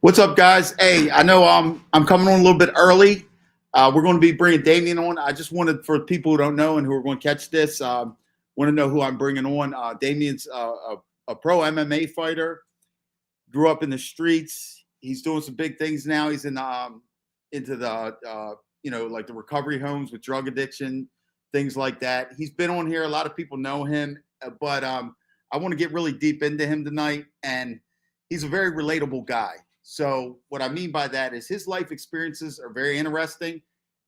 What's up, guys? Hey, I know I'm coming on a little bit early. We're going to be bringing Damien on. I just wanted, for people who don't know and who are going to catch this, want to know who I'm bringing on. Damien's a pro MMA fighter. Grew up in the streets. He's doing some big things now. He's in into the like the recovery homes with drug addiction, things like that. He's been on here. A lot of people know him, but I want to get really deep into him tonight, and he's a very relatable guy. So what I mean by that is his life experiences are very interesting,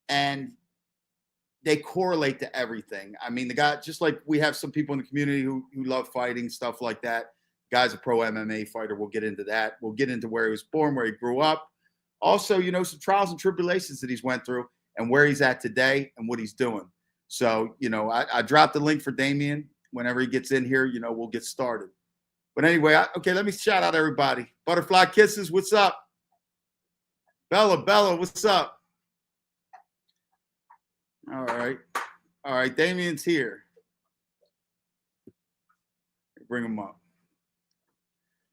and they correlate to everything. I mean, the guy, just like we have some people in the community who love fighting, stuff like that. Guy's a pro MMA fighter. We'll get into that. We'll get into where he was born, where he grew up. Also, some trials and tribulations that he's went through and where he's at today and what he's doing. So, I dropped the link for Damien. Whenever he gets in here, we'll get started. But anyway, okay, let me shout out everybody. Butterfly Kisses, what's up? Bella, what's up? All right, Damien's here. Bring him up.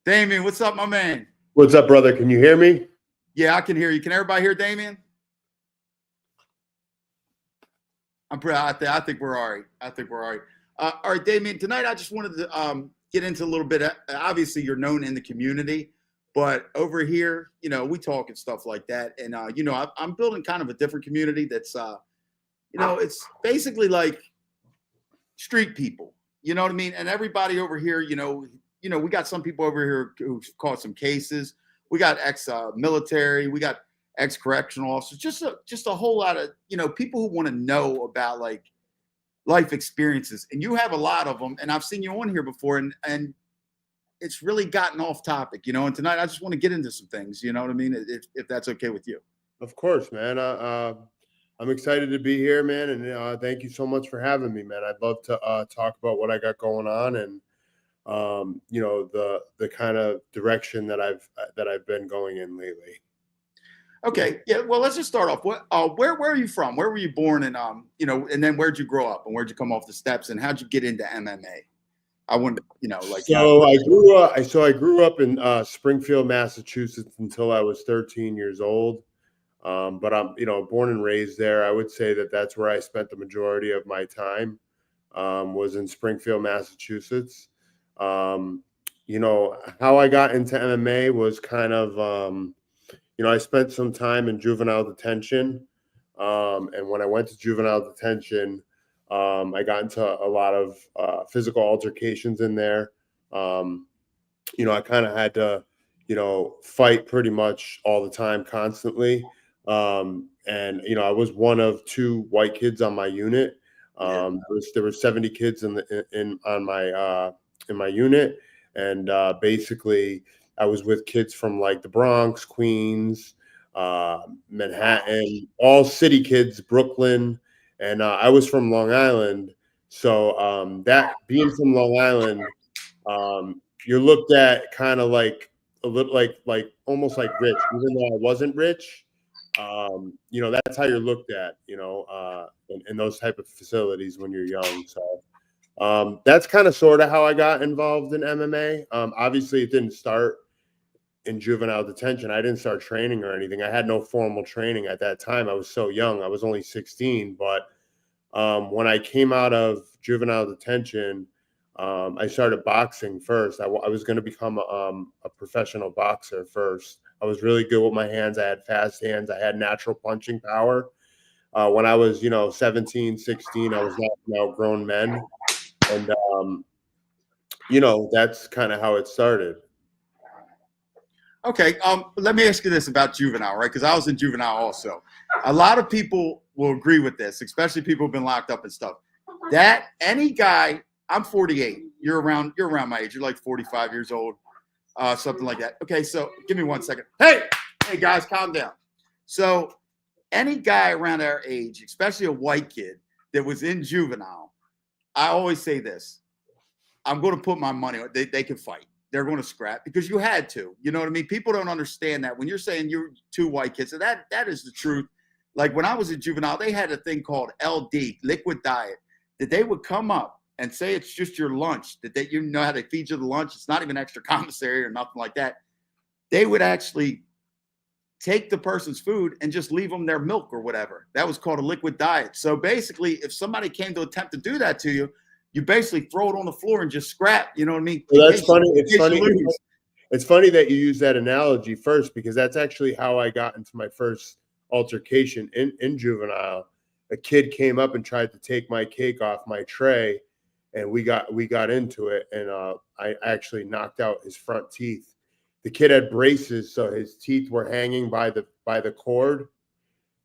Damien, what's up, my man? What's up, brother? Can you hear me? Yeah, I can hear you. Can everybody hear Damien? I think we're all right. All right, Damien, tonight I just wanted to get into a little bit. Obviously, you're known in the community, but over here, we talk and stuff like that. And, I'm building kind of a different community that's, it's basically like street people. You know what I mean? And everybody over here, we got some people over here who've caught some cases. We got ex-military. We got ex-correctional officers. Just a whole lot of, people who want to know about, like, life experiences, and you have a lot of them, and I've seen you on here before, and it's really gotten off topic, and tonight I just want to get into some things, you know what I mean, if that's okay with you. Of course, man. I'm excited to be here, man, and thank you so much for having me, man. I'd love to talk about what I got going on, and the kind of direction that I've been going in lately. Okay, yeah. Well, let's just start off. Where are you from? Where were you born, and and then where'd you grow up, and where'd you come off the steps, and how'd you get into MMA? I wouldn't, So I grew up in Springfield, Massachusetts until I was 13 years old. But I'm, born and raised there. I would say that's where I spent the majority of my time. Was in Springfield, Massachusetts. How I got into MMA was kind of. I spent some time in juvenile detention. And when I went to juvenile detention, I got into a lot of physical altercations in there. I kind of had to, fight pretty much all the time, constantly. And I was one of two white kids on my unit. There were 70 kids in my unit. And basically, I was with kids from like the Bronx, Queens, Manhattan, all city kids, Brooklyn, and I was from Long Island. So that being from Long Island, you're looked at kind of like a little like almost like rich, even though I wasn't rich. That's how you're looked at, in those type of facilities when you're young. So that's kind of sort of how I got involved in MMA. Obviously, it didn't start in juvenile detention. I didn't start training or anything. I had no formal training at that time. I was so young. I was only 16. But when I came out of juvenile detention, I started boxing first. I was going to become a professional boxer first. I was really good with my hands. I had fast hands. I had natural punching power. When I was, 17, 16, I was knocking out grown men. And, that's kind of how it started. Okay, let me ask you this about juvenile, right? Because I was in juvenile also. A lot of people will agree with this, especially people who've been locked up and stuff. That any guy, I'm 48. You're around my age. You're like 45 years old, something like that. Okay, so give me 1 second. Hey guys, calm down. So any guy around our age, especially a white kid that was in juvenile, I always say this: I'm going to put my money on it. They can fight. They're going to scrap because you had to. You know what I mean? People don't understand that when you're saying you're two white kids. So that is the truth. Like when I was in juvenile, they had a thing called LD, liquid diet, that they would come up and say it's just your lunch, that how they feed you the lunch. It's not even extra commissary or nothing like that. They would actually take the person's food and just leave them their milk or whatever. That was called a liquid diet. So basically, if somebody came to attempt to do that to you, you basically throw it on the floor and just scrap. You know what I mean? Well, that's funny. It's funny. Lose. It's funny that you use that analogy first, because that's actually how I got into my first altercation in juvenile. A kid came up and tried to take my cake off my tray, and we got into it, and I actually knocked out his front teeth. The kid had braces, so his teeth were hanging by the cord,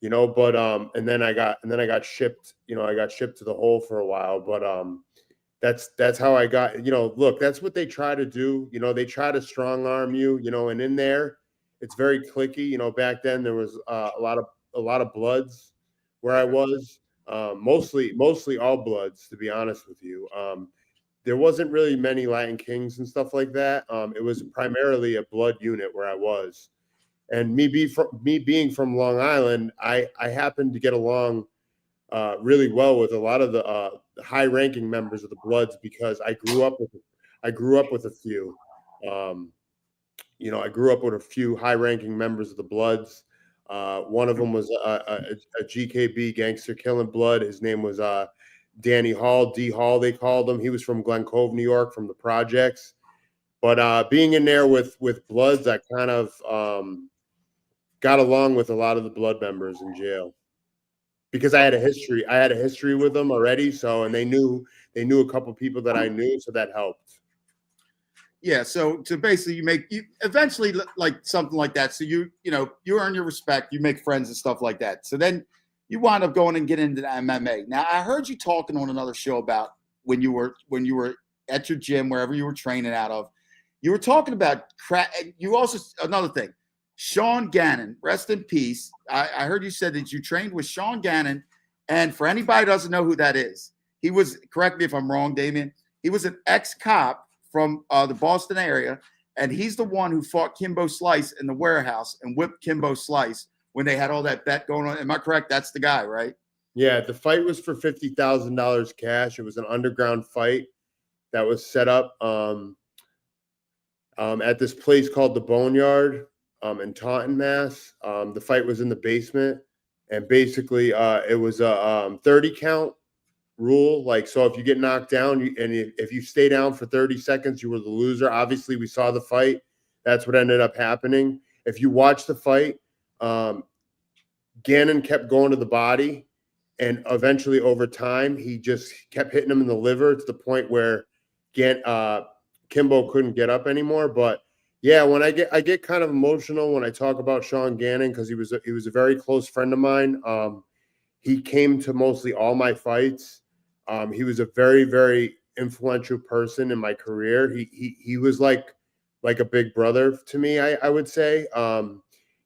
you know. But and then I got shipped. You know, I got shipped to the hole for a while. But that's how I got. You know, look, that's what they try to do. You know, they try to strong arm you. You know, and in there, it's very cliquey. You know, back then there was a lot of bloods where I was, mostly all bloods, to be honest with you. There wasn't really many Latin Kings and stuff like that. It was primarily a blood unit where I was, and me being from Long Island, I happened to get along really well with a lot of the high-ranking members of the Bloods, because I grew up with a few. You know, I grew up with a few high-ranking members of the Bloods. One of them was a GKB, gangster killing blood. His name was Danny Hall, D Hall, they called him. He was from Glen Cove, New York, from the projects. But being in there with Bloods, I kind of got along with a lot of the Blood members in jail, because I had a history with them already. So, and they knew a couple people that I knew, so that helped. Yeah, so basically you eventually like something like that. So you earn your respect, you make friends and stuff like that. So then you wind up going and getting into the MMA. Now I heard you talking on another show about when you were at your gym, wherever you were training out of. You were talking about you also, another thing, Shan Ganon, rest in peace. I heard you said that you trained with Shan Ganon, and for anybody who doesn't know who that is, he was, correct me if I'm wrong, Damien, he was an ex-cop from the Boston area, and he's the one who fought Kimbo Slice in the warehouse and whipped Kimbo Slice when they had all that bet going on. Am I correct? That's the guy, right? Yeah, the fight was for $50,000 cash. It was an underground fight that was set up at this place called the Boneyard in Taunton, Mass. The fight was in the basement, and basically it was a 30 count rule. Like, so if you get knocked down and if you stay down for 30 seconds, you were the loser. Obviously, we saw the fight. That's what ended up happening. If you watch the fight, Gannon kept going to the body, and eventually over time, he just kept hitting him in the liver to the point where Kimbo couldn't get up anymore. But yeah, when I get kind of emotional when I talk about Shan Ganon, because he was a very close friend of mine. He came to mostly all my fights. He was a very, very influential person in my career. He was like a big brother to me, I would say.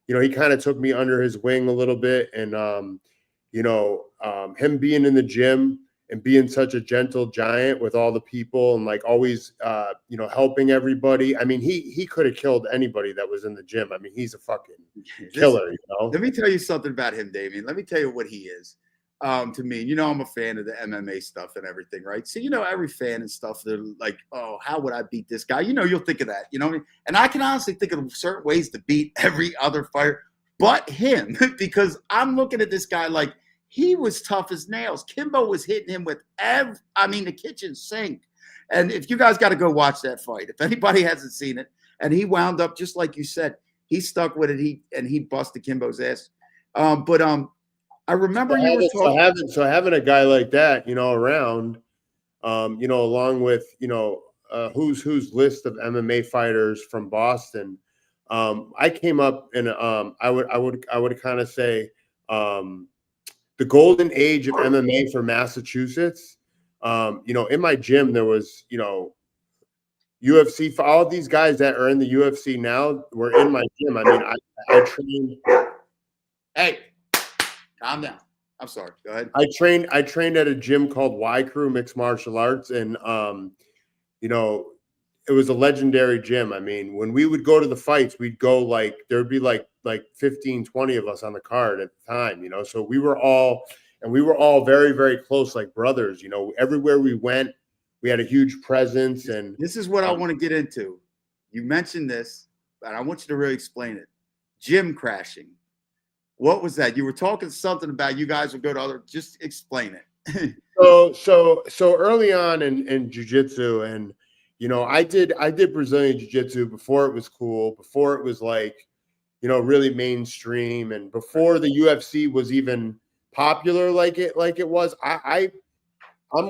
You know, he kind of took me under his wing a little bit, and him being in the gym and being such a gentle giant with all the people, and like always helping everybody. I mean, he could have killed anybody that was in the gym. I mean, he's a fucking killer, you know. Let me tell you something about him, Damien. Let me tell you what he is. To me, I'm a fan of the MMA stuff and everything, right? So, every fan and stuff, they're like, oh, how would I beat this guy? You'll think of that, And I can honestly think of certain ways to beat every other fighter but him, because I'm looking at this guy like he was tough as nails. Kimbo was hitting him with the kitchen sink. And if you guys got to go watch that fight, if anybody hasn't seen it, and he wound up, just like you said, he stuck with it. He busted Kimbo's ass. I remember you were talking. So having a guy like that, around, along with, who's list of MMA fighters from Boston. I came up in, I would kind of say, the golden age of MMA for Massachusetts. In my gym, there was, UFC, for all these guys that are in the UFC now were in my gym. I mean, I trained. Hey, calm down. I'm sorry. Go ahead. I trained at a gym called Y Crew Mixed Martial Arts, and it was a legendary gym. I mean, when we would go to the fights, we'd go like there'd be like 15, 20 of us on the card at the time, So we were all very, very close, like brothers. Everywhere we went, we had a huge presence. And this is what I want to get into. You mentioned this, but I want you to really explain it. gym crashing. What was that? You were talking something about you guys would go to other. Just explain it. So early on in jiu-jitsu, and I did Brazilian jiu-jitsu before it was cool, before it was like, really mainstream, and before the UFC was even popular like it was. I'm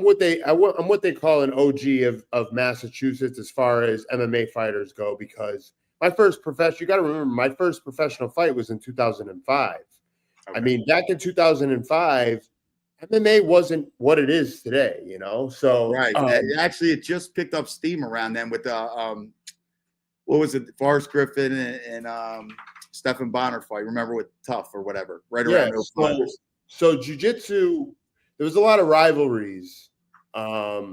what they call an OG of Massachusetts as far as MMA fighters go, because my first you got to remember, my first professional fight was in 2005. Okay. I mean, back in 2005, MMA wasn't what it is today, So Right. Actually, it just picked up steam around then with what was it, Forrest Griffin and Stephen Bonner fight. Remember, with Tough or whatever, right around those times. So jiu-jitsu, there was a lot of rivalries. There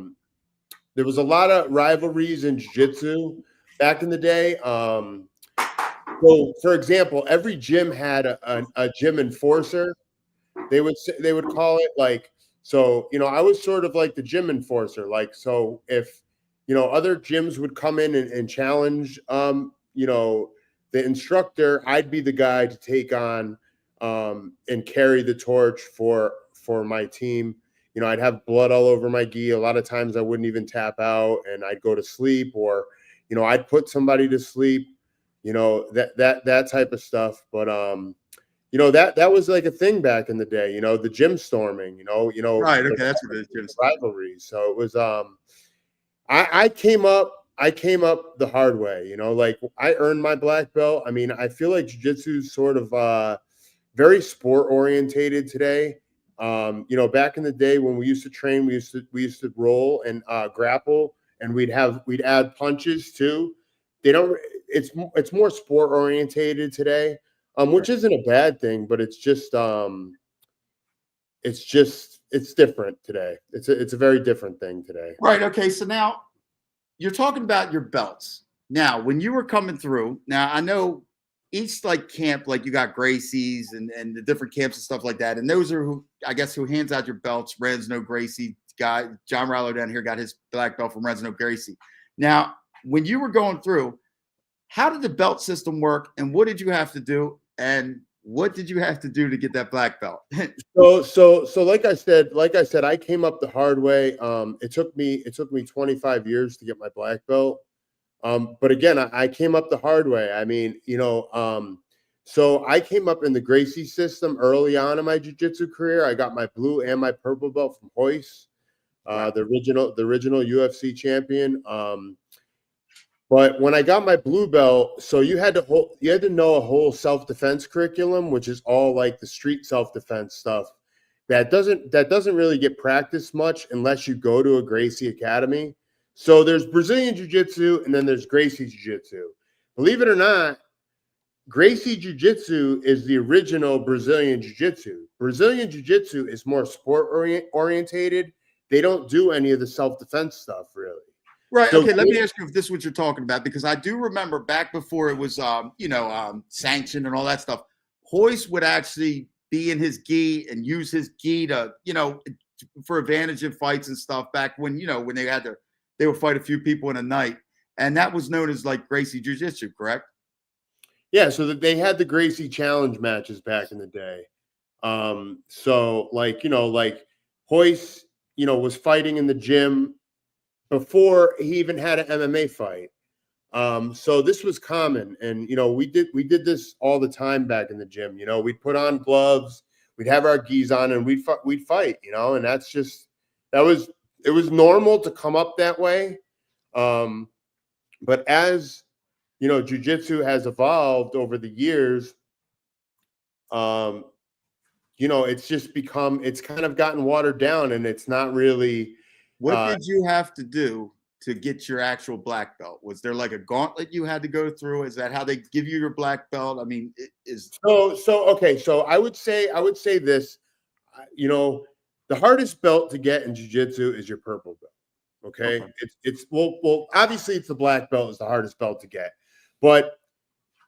was a lot of rivalries in jiu-jitsu back in the day. So, for example, every gym had a gym enforcer. They would call it, like, so, I was sort of like the gym enforcer. Like, so if, other gyms would come in and challenge, the instructor, I'd be the guy to take on and carry the torch for my team. I'd have blood all over my gi. A lot of times I wouldn't even tap out, and I'd go to sleep, or, I'd put somebody to sleep, that type of stuff. But, that was like a thing back in the day, the gym storming, Right. Okay. That's what it is. Rivalries. So it was, I came up the hard way, like, I earned my black belt. I mean, I feel like jiu-jitsu is sort of very sport orientated today. Back in the day when we used to train, we used to roll and grapple, and we'd add punches too. It's more sport orientated today, which isn't a bad thing, but it's different today. It's a very different thing today. Right. Okay. So now you're talking about your belts. Now, when you were coming through, now I know each like camp, like you got Gracie's and the different camps and stuff like that. And those are who hands out your belts. Resno Gracie guy, John Rallo down here got his black belt from Resno Gracie. Now, when you were going through, how did the belt system work, and what did you have to do, and what did you have to do to get that black belt? So like I said, I came up the hard way. It took me 25 years to get my black belt. But again, I came up the hard way. I mean, so I came up in the Gracie system early on in my jiu-jitsu career. I got my blue and my purple belt from Royce, the original UFC champion. But when I got my blue belt, so you had to know a whole self-defense curriculum, which is all like the street self-defense stuff that doesn't really get practiced much unless you go to a Gracie academy. So there's Brazilian Jiu-Jitsu, and then there's Gracie Jiu-Jitsu. Believe it or not, Gracie Jiu-Jitsu is the original Brazilian Jiu-Jitsu. Brazilian Jiu-Jitsu is more sport orientated. They don't do any of the self-defense stuff, really. Right. So, okay. Let me ask you if this is what you're talking about, because I do remember back before it was, sanctioned and all that stuff. Royce would actually be in his gi and use his gi to, for advantage in fights and stuff back when, when they would fight a few people in a night. And that was known as like Gracie Jiu-Jitsu, correct? Yeah. So that they had the Gracie challenge matches back in the day. So like Royce, was fighting in the gym before he even had an MMA fight. So this was common. And, we did this all the time back in the gym. We'd put on gloves, we'd have our gis on, and we'd fight, and it was normal to come up that way. But as, jiu-jitsu has evolved over the years, it's kind of gotten watered down, and it's not really. What did you have to do to get your actual black belt? Was there like a gauntlet you had to go through? Is that how they give you your black belt? I mean, okay. So I would say this, the hardest belt to get in jiu-jitsu is your purple belt. Okay. It's obviously it's the black belt is the hardest belt to get, but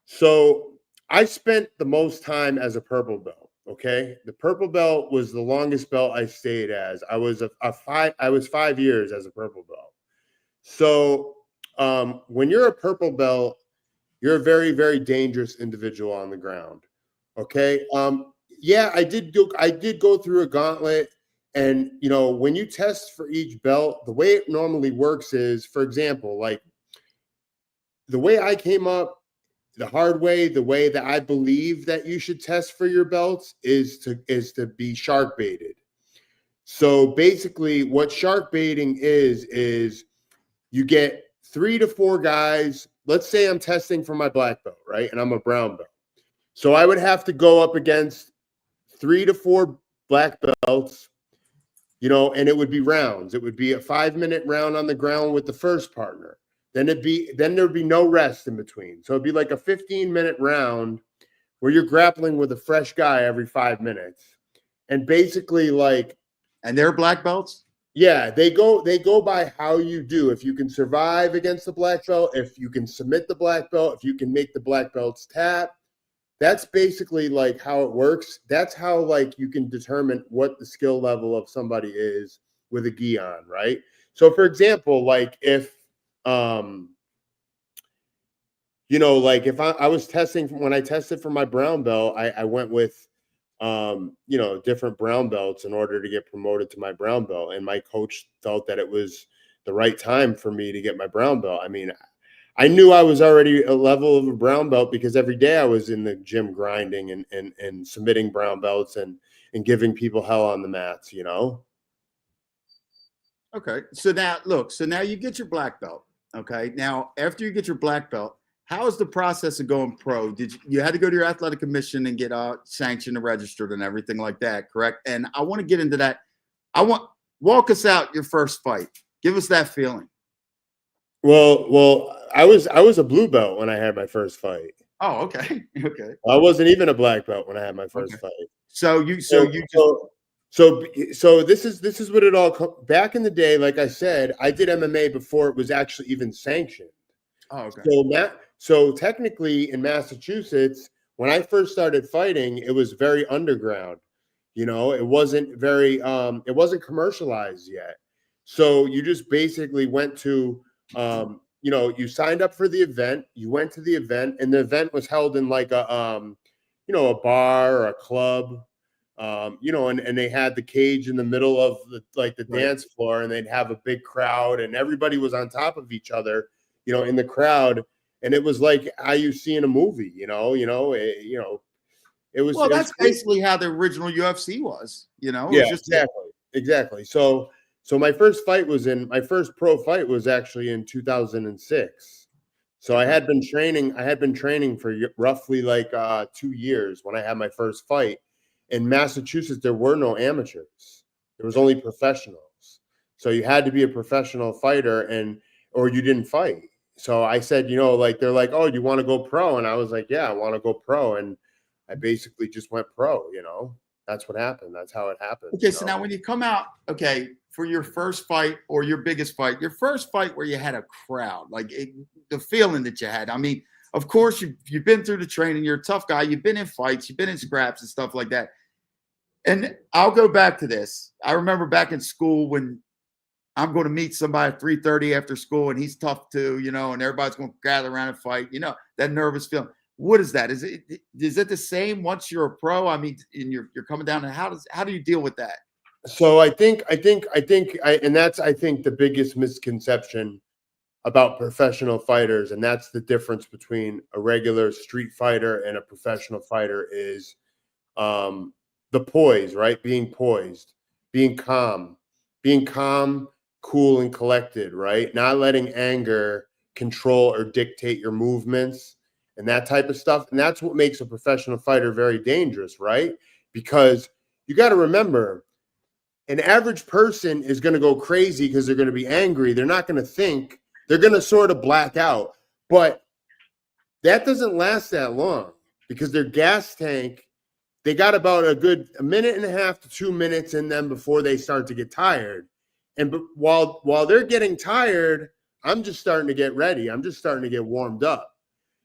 so I spent the most time as a purple belt. Okay. The purple belt was the longest belt I stayed as. I was 5 years as a purple belt. So when you're a purple belt, you're a very, very dangerous individual on the ground. Okay. Yeah, I did go through a gauntlet. And when you test for each belt, the way it normally works is, for example, like the way I came up the hard way, the way that I believe that you should test for your belts is to be shark baited. So basically what shark baiting is you get 3 to 4 guys. Let's say I'm testing for my black belt, right? And I'm a brown belt. So I would have to go up against 3 to 4 black belts, and it would be rounds. It would be a 5-minute round on the ground with the first partner. Then there'd be no rest in between. So it'd be like a 15-minute round where you're grappling with a fresh guy every 5 minutes. And basically and they're black belts? Yeah, they go by how you do. If you can survive against the black belt, if you can submit the black belt, if you can make the black belts tap. That's basically how it works. That's how you can determine what the skill level of somebody is with a gi on, right? So for example, if if I was testing, when I tested for my brown belt, I went with different brown belts in order to get promoted to my brown belt, and my coach felt that it was the right time for me to get my brown belt. I mean, I knew I was already a level of a brown belt because every day I was in the gym grinding and submitting brown belts and giving people hell on the mats, Okay. So now you get your black belt. Okay. Now, after you get your black belt, how is the process of going pro? Did you had to go to your athletic commission and get sanctioned and registered and everything like that, correct? And I want to get into that. Walk us out your first fight. Give us that feeling. Well, I was a blue belt when I had my first fight. Oh, okay. Okay. I wasn't even a black belt when I had my first fight. So this is what it all back in the day. Like I said, I did MMA before it was actually even sanctioned. Oh, okay. So technically in Massachusetts, when I first started fighting, it was very underground. It wasn't very it wasn't commercialized yet. So you just basically went to you signed up for the event, you went to the event, and the event was held in a bar or a club, and they had the cage in the middle of the dance floor, and they'd have a big crowd, and everybody was on top of each other, in the crowd, and it was like how you see in a movie, it was. Well, that's basically how the original UFC was, Yeah, exactly. So my first pro fight was actually in 2006. So I had been training for roughly 2 years when I had my first fight. In Massachusetts, there were no amateurs. There was only professionals. So you had to be a professional fighter or you didn't fight. So I said, they're like, "Oh, you want to go pro?" And I was like, "Yeah, I want to go pro." And I basically just went pro, That's what happened. That's how it happened. Okay, so now when you come out, for your first fight or your biggest fight, your first fight where you had a crowd, the feeling that you had. I mean, of course, you've been through the training. You're a tough guy. You've been in fights. You've been in scraps and stuff like that. And I'll go back to this. I remember back in school when I'm going to meet somebody at 3:30 after school, and he's tough too, and everybody's going to gather around and fight. That nervous feeling. What is that? Is it the same once you're a pro? I mean, and you're coming down, and how do you deal with that? So I think that's the biggest misconception about professional fighters, and that's the difference between a regular street fighter and a professional fighter is the poise, right? Being poised, being calm, cool and collected, right? Not letting anger control or dictate your movements and that type of stuff. And that's what makes a professional fighter very dangerous, right? Because you got to remember, an average person is going to go crazy because they're going to be angry. They're not going to think. They're going to sort of black out. But that doesn't last that long because their gas tank, they got about a minute and a half to 2 minutes in them before they start to get tired. And while they're getting tired, I'm just starting to get ready. I'm just starting to get warmed up.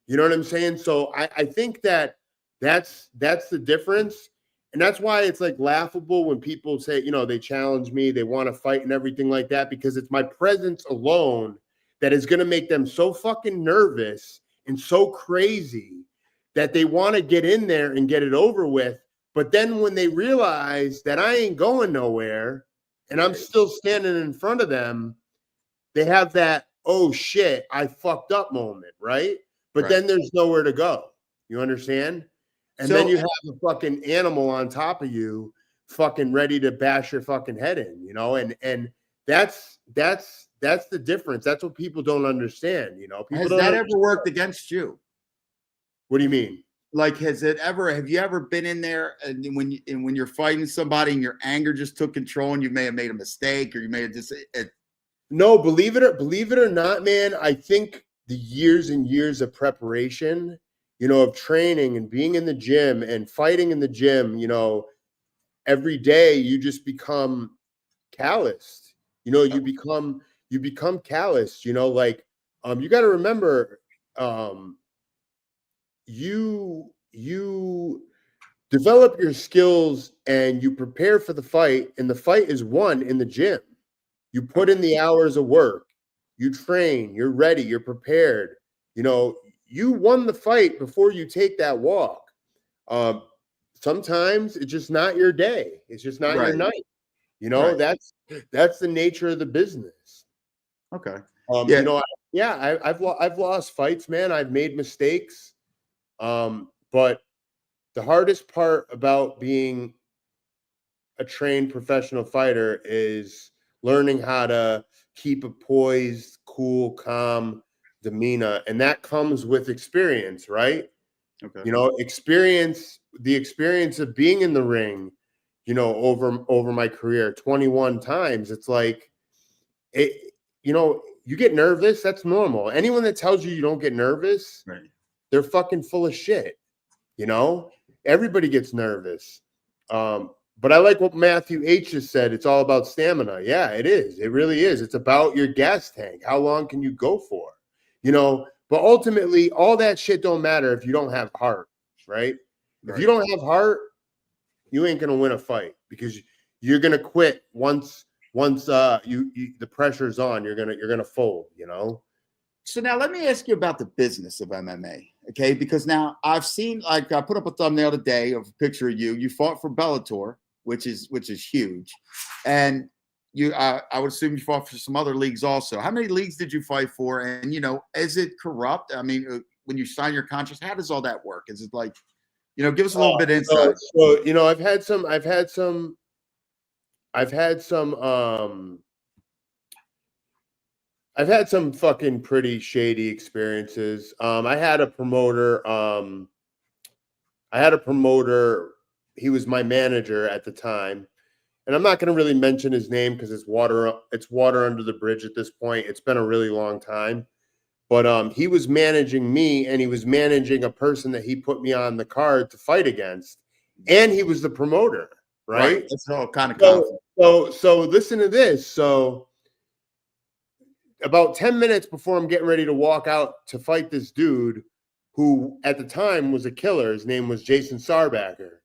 You know what I'm saying? So I think that's the difference. And that's why it's laughable when people say, they challenge me, they want to fight and everything like that, because it's my presence alone that is going to make them so fucking nervous and so crazy that they want to get in there and get it over with. But then when they realize that I ain't going nowhere and I'm still standing in front of them, they have that, oh shit, I fucked up moment, right? But then there's nowhere to go. You understand? And then you have a fucking animal on top of you fucking ready to bash your fucking head in, you know? And that's the difference. That's what people don't understand, you know? People Has don't that ever worked against you? What do you mean? Like, have you ever been in there and when you're fighting somebody and your anger just took control and you may have made a mistake or you may have just No, believe it or not, man, I think the years and years of preparation, you know, of training and being in the gym and fighting in the gym, you know, every day you just become calloused. You know, you become calloused, you know, like you got to remember you develop your skills and you prepare for the fight, and the fight is won in the gym. You put in the hours of work, you train, you're ready, you're prepared. You know, you won the fight before you take that walk. Sometimes it's just not your day. It's just not your night. You know, that's the nature of the business. Okay. You know, I've lost fights, man. I've made mistakes. But the hardest part about being a trained professional fighter is learning how to keep a poised, cool, calm demeanor. And that comes with experience, right? Okay. You know, the experience of being in the ring, you know, over my career 21 times. It's like, you know, you get nervous. That's normal. Anyone that tells you don't get nervous, they're fucking full of shit. You know, everybody gets nervous. But I like what Matthew H just said. It's all about stamina. Yeah, it is. It really is. It's about your gas tank. How long can you go for? You know, but ultimately, all that shit don't matter if you don't have heart, right? If you don't have heart, you ain't gonna win a fight because you're gonna quit once the pressure's on. You're gonna fold. You know. So now let me ask you about the business of MMA, okay? Because now I've seen, like, I put up a thumbnail today of a picture of you. You fought for Bellator, which is huge, and I would assume you fought for some other leagues also. How many leagues did you fight for? And you know, is it corrupt? I mean, when you sign your contracts, how does all that work? Is it like, you know, give us a little bit of insight. So you know, I've had some fucking pretty shady experiences. I had a promoter. He was my manager at the time, and I'm not going to really mention his name because it's water under the bridge at this point. It's been a really long time, but he was managing me, and he was managing a person that he put me on the card to fight against, and he was the promoter, right? That's all kind of conflict. So listen to this. So about 10 minutes before I'm getting ready to walk out to fight this dude who at the time was a killer, his name was Jason Sarbacker.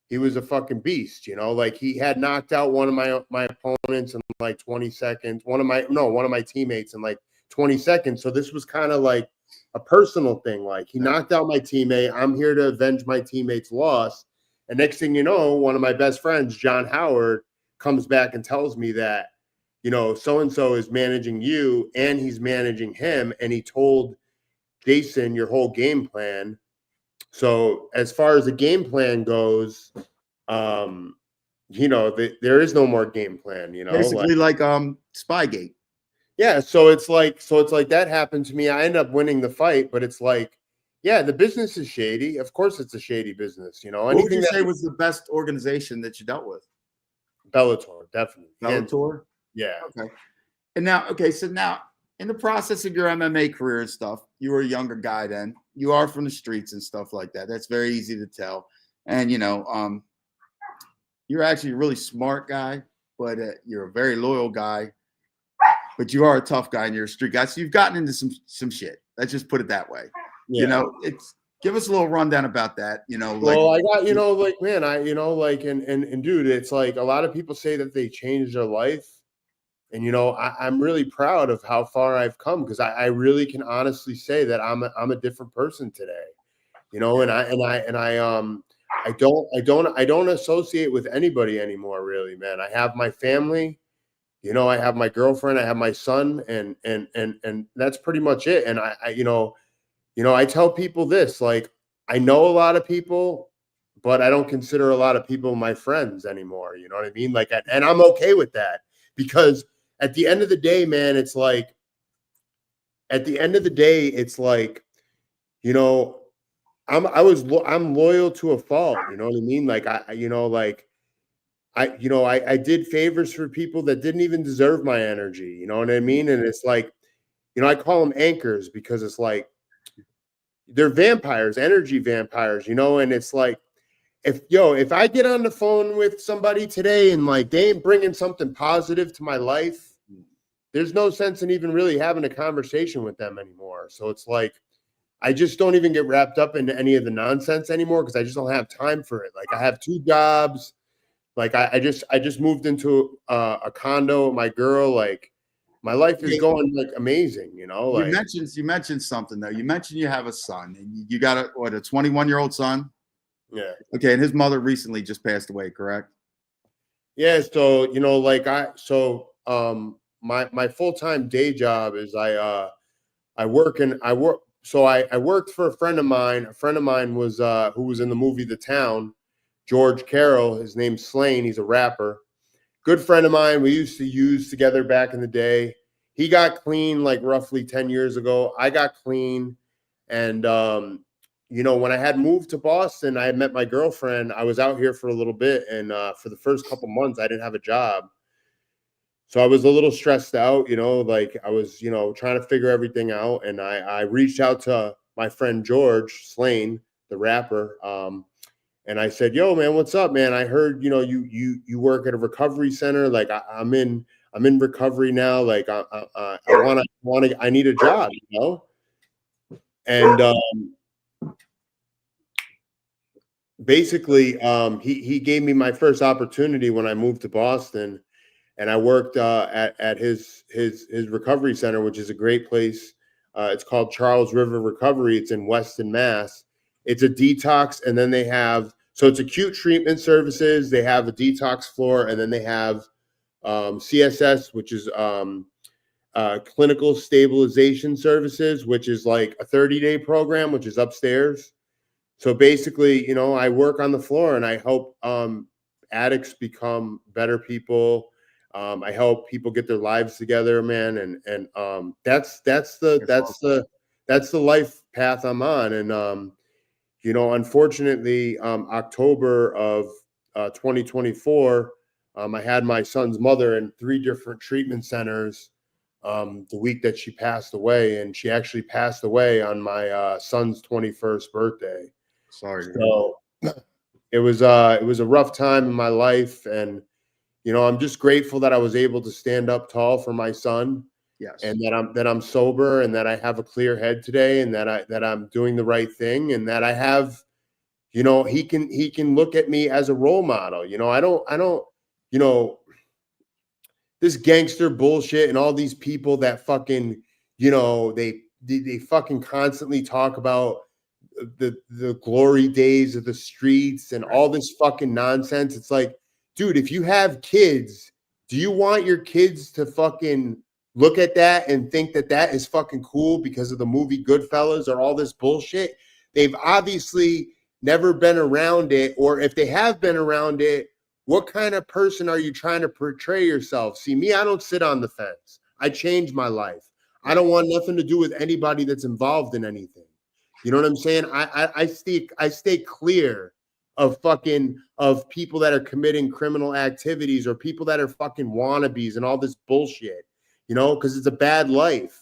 He was a fucking beast, you know, like he had knocked out one of my opponents in like 20 seconds, one of my teammates in like 20 seconds. So this was kind of like a personal thing. Like he knocked out my teammate. I'm here to avenge my teammate's loss. And next thing you know, one of my best friends, John Howard, comes back and tells me that, you know, so-and-so is managing you and he's managing him. And he told Jason your whole game plan. So as far as the game plan goes, you know, there is no more game plan, you know, basically like Spygate. Yeah. So it's like that happened to me. I ended up winning the fight, but it's like, yeah, the business is shady. Of course it's a shady business, you know. What would you say was the best organization that you dealt with? Bellator, definitely. Bellator? Yeah. Okay. And now, so now in the process of your MMA career and stuff, you were a younger guy then. You are from the streets and stuff like that. That's very easy to tell. And, you know, you're actually a really smart guy, but you're a very loyal guy. But you are a tough guy and you're a street guy. So you've gotten into some shit. Let's just put it that way. Yeah. You know, give us a little rundown about that. You know, well, I got, you know, like, man, and dude, it's like a lot of people say that they changed their life. And, you know, I'm really proud of how far I've come, because I really can honestly say that I'm a different person today, you know, and I don't associate with anybody anymore, really, man. I have my family, you know, I have my girlfriend, I have my son, and that's pretty much it. And I tell people this, like, I know a lot of people, but I don't consider a lot of people my friends anymore. You know what I mean? Like, and I'm okay with that, because at the end of the day, man, it's like, you know, I'm loyal to a fault. You know what I mean? Like, I did favors for people that didn't even deserve my energy. You know what I mean? And it's like, you know, I call them anchors, because it's like, they're vampires, energy vampires, you know. And it's like, if I get on the phone with somebody today and like they ain't bringing something positive to my life, there's no sense in even really having a conversation with them anymore. So it's like, I just don't even get wrapped up into any of the nonsense anymore, because I just don't have time for it. Like, I have 2 jobs. Like, I just moved into a condo with my girl. Like, my life is going like amazing, you know. Like, You mentioned something though. You mentioned you have a son, and you got a 21-year-old son. yeah. Okay, and his mother recently just passed away, correct? Yeah, so, you know, like, my full-time day job is I work so I worked for a friend of mine. A friend of mine was who was in the movie The Town, George Carroll. His name's Slane. He's a rapper. Good friend of mine. We used to use together back in the day. He got clean like roughly 10 years ago. I got clean. And you know, when I had moved to Boston, I had met my girlfriend. I was out here for a little bit, and for the first couple months, I didn't have a job. So I was a little stressed out, you know, like I was, you know, trying to figure everything out. And I reached out to my friend George Slane, the rapper. And I said, "Yo, man, what's up, man? I heard, you know, you work at a recovery center. Like, I'm in recovery now. Like, I need a job, you know." And basically, he gave me my first opportunity when I moved to Boston, and I worked at his recovery center, which is a great place. It's called Charles River Recovery. It's in Weston, Mass. It's a detox, and then they have, so it's acute treatment services. They have a detox floor, and then they have CSS, which is clinical stabilization services, which is like a 30-day program, which is upstairs. So basically, you know, I work on the floor, and I help addicts become better people. I help people get their lives together, man, and that's the life path I'm on. And you know, unfortunately, October of 2024, I had my son's mother in 3 different treatment centers the week that she passed away, and she actually passed away on my son's 21st birthday. Sorry. So it was a rough time in my life, and you know, I'm just grateful that I was able to stand up tall for my son. Yes. And that I'm sober, and that I have a clear head today, and that I'm doing the right thing, and that I have, you know, he can look at me as a role model. You know, I don't, you know, this gangster bullshit and all these people that fucking, you know, they fucking constantly talk about the glory days of the streets and all this fucking nonsense. It's like, dude, if you have kids, do you want your kids to fucking look at that and think that that is fucking cool because of the movie Goodfellas or all this bullshit? They've obviously never been around it, or if they have been around it, what kind of person are you trying to portray yourself? See, me, I don't sit on the fence. I changed my life. I don't want nothing to do with anybody that's involved in anything. You know what I'm saying? I stay clear of people that are committing criminal activities, or people that are fucking wannabes and all this bullshit, you know, because it's a bad life.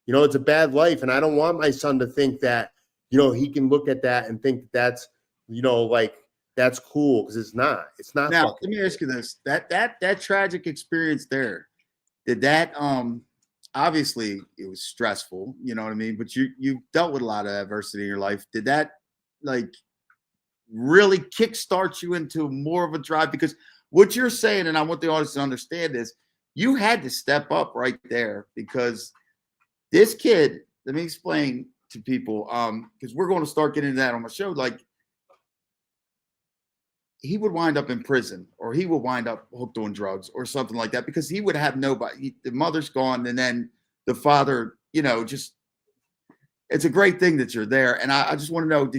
You know, it's a bad life. And I don't want my son to think that, you know, he can look at that and think that's, you know, like, that's cool, because it's not. It's not. Now, let me ask you this: that tragic experience there, did that obviously it was stressful, you know what I mean? But you dealt with a lot of adversity in your life. Did that like really kickstart you into more of a drive? Because what you're saying, and I want the audience to understand, is you had to step up right there, because this kid, let me explain to people, because we're going to start getting into that on my show. Like, he would wind up in prison, or he would wind up hooked on drugs or something like that, because he would have nobody. The mother's gone, and then the father, just, it's a great thing that you're there. And I just want to know,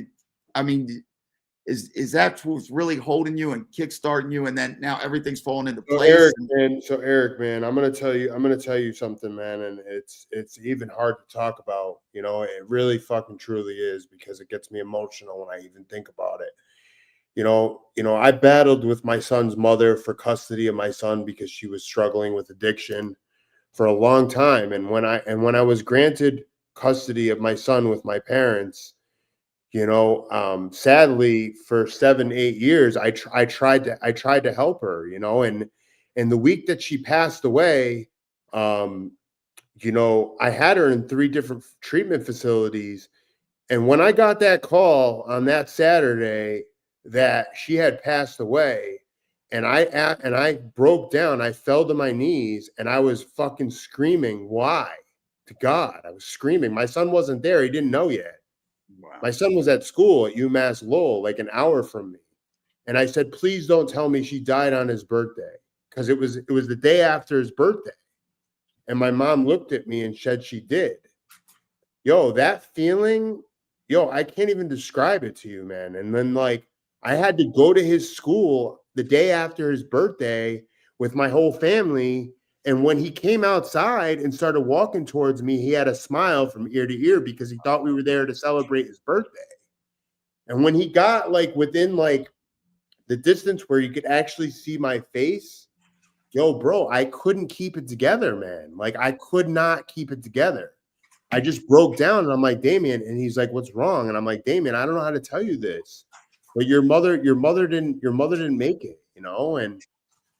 is that what's really holding you and kickstarting you, and then now everything's falling into place? Eric, man, I'm gonna tell you something, man, and it's even hard to talk about. It really fucking truly is, because it gets me emotional when I even think about it. I battled with my son's mother for custody of my son because she was struggling with addiction for a long time. And when I was granted custody of my son with my parents, sadly for 7-8 years, I tried to help her, and the week that she passed away, I had her in 3 different treatment facilities. And when I got that call on that Saturday that she had passed away, and I broke down, I fell to my knees, and I was fucking screaming, why? To God, I was screaming. My son wasn't there. He didn't know yet. Wow. My son was at school at UMass Lowell, like an hour from me. And I said, please don't tell me she died on his birthday, because it was the day after his birthday. And my mom looked at me and said she did. That feeling, I can't even describe it to you, man. And then, like, I had to go to his school the day after his birthday with my whole family. And when he came outside and started walking towards me, he had a smile from ear to ear, because he thought we were there to celebrate his birthday. And when he got like within like the distance where you could actually see my face, bro, I couldn't keep it together, man. Like, I could not keep it together. I just broke down, and I'm like, Damien, and he's like, what's wrong? And I'm like, Damien, I don't know how to tell you this, but your mother didn't make it,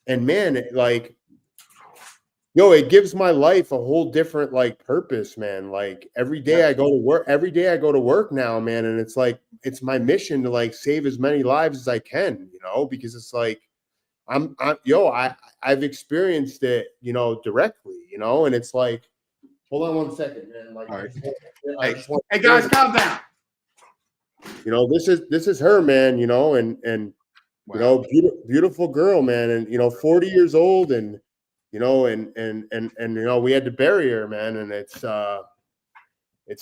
and man, like, it gives my life a whole different like purpose, man. Like, every day I go to work now, man, and it's like, it's my mission to like save as many lives as I can, because it's like, I've experienced it, directly, and it's like, hold on one second, man. Like, all right. Hey guys, calm down. This is her, man, and Wow. beautiful girl, man, and 40 years old, and we had to bury her, man, and it's